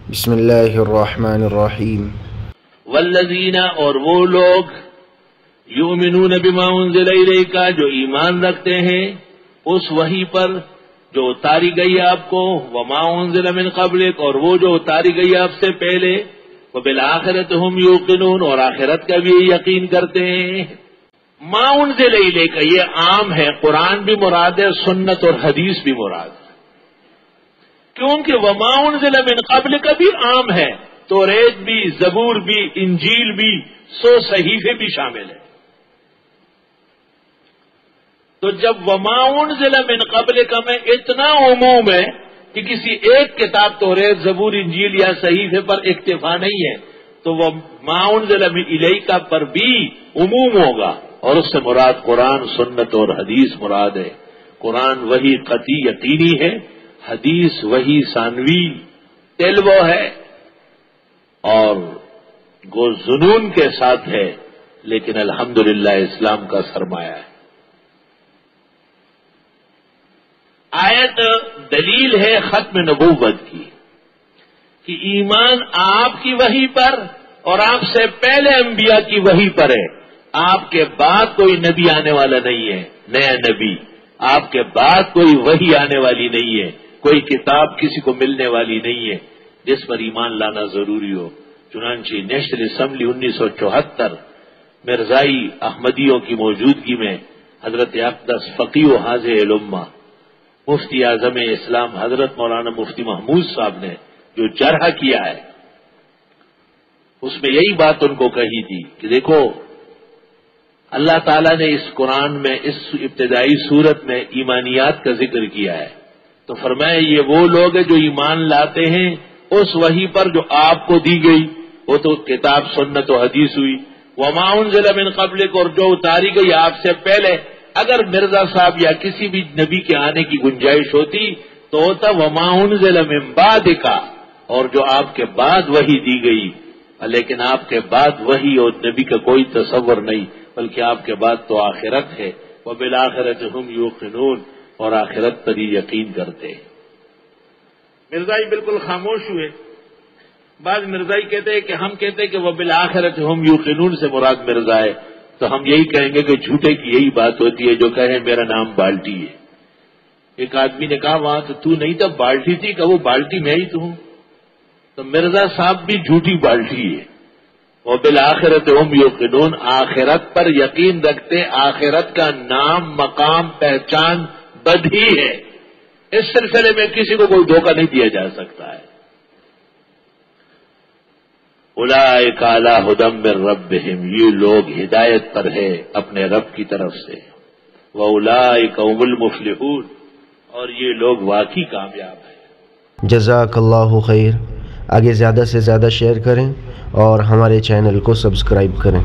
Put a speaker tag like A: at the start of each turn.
A: بسم اللہ الرحمن الرحیم
B: والذین، اور وہ لوگ یؤمنون بما انزل الیک، جو ایمان رکھتے ہیں اس وحی پر جو اتاری گئی آپ کو، وما انزل من قبلک، اور وہ جو اتاری گئی آپ سے پہلے، وبالآخرۃ ہم یوقنون، اور آخرت کا بھی یقین کرتے ہیں۔ ما انزل الیک یہ عام ہے، قرآن بھی مراد ہے، سنت اور حدیث بھی مراد ہے، کیونکہ وما انزل من قبل کا بھی عام ہے، توریت بھی، زبور بھی، انجیل بھی، 100 صحیفے بھی شامل ہیں۔ تو جب وما انزل من قبل کا میں اتنا عموم ہے کہ کسی ایک کتاب توریت، زبور، انجیل یا صحیفے پر اکتفا نہیں ہے، تو وہ ما انزل من الیک پر بھی عموم ہوگا، اور اس سے مراد قرآن، سنت اور حدیث مراد ہے۔ قرآن وہی قطعی یقینی ہے، حدیث وہی ثانوی تلو ہے، اور گو جنون کے ساتھ ہے، لیکن الحمدللہ اسلام کا سرمایہ ہے۔ آیت دلیل ہے ختم نبوت کی، کہ ایمان آپ کی وحی پر اور آپ سے پہلے انبیاء کی وحی پر ہے۔ آپ کے بعد کوئی نبی آنے والا نہیں ہے، نیا نبی، آپ کے بعد کوئی وحی آنے والی نہیں ہے، کوئی کتاب کسی کو ملنے والی نہیں ہے جس پر ایمان لانا ضروری ہو۔ چنانچہ نیشنل اسمبلی 1974 مرزائی احمدیوں کی موجودگی میں حضرت اقدس فقیہ و حاضر الامہ مفتی اعظم اسلام حضرت مولانا مفتی محمود صاحب نے جو جرح کیا ہے، اس میں یہی بات ان کو کہی تھی کہ دیکھو، اللہ تعالیٰ نے اس قرآن میں، اس ابتدائی صورت میں ایمانیات کا ذکر کیا ہے، تو فرمایا یہ وہ لوگ ہیں جو ایمان لاتے ہیں اس وحی پر جو آپ کو دی گئی، وہ تو کتاب، سنت و حدیث ہوئی، وما انزل من قبلک، اور جو اتاری گئی آپ سے پہلے۔ اگر مرزا صاحب یا کسی بھی نبی کے آنے کی گنجائش ہوتی تو ہوتا وما انزل من بعدک، اور جو آپ کے بعد وحی دی گئی، لیکن آپ کے بعد وحی اور نبی کا کوئی تصور نہیں، بلکہ آپ کے بعد تو آخرت ہے، وبالآخرۃ ہم یوقنون، اور آخرت پر ہی یقین کرتے ہیں۔ مرزائی بالکل خاموش ہوئے۔ بعض مرزائی کہتے ہیں کہ ہم کہتے ہیں کہ وبالآخرۃ ہم یوقنون سے مراد مرزا ہے، تو ہم یہی کہیں گے کہ جھوٹے کی یہی بات ہوتی ہے جو کہے میرا نام بالٹی ہے۔ ایک آدمی نے کہا وہاں تو نہیں تھا، بالٹی تھی، کہ وہ بالٹی میں ہی تو ہوں۔ تو مرزا صاحب بھی جھوٹی بالٹی ہے۔ وبالآخرۃ ہم یوقنون، آخرت پر یقین رکھتے، آخرت کا نام، مقام، پہچان بدھی ہے، اس سلسلے میں کسی کو کوئی دھوکہ نہیں دیا جا سکتا ہے۔ اولئک علی ھدی من ربہم، یہ لوگ ہدایت پر ہے اپنے رب کی طرف سے، واولئک ھم المفلحون، اور یہ لوگ واقعی کامیاب ہیں۔
A: جزاک اللہ خیر۔ آگے زیادہ سے زیادہ شیئر کریں اور ہمارے چینل کو سبسکرائب کریں۔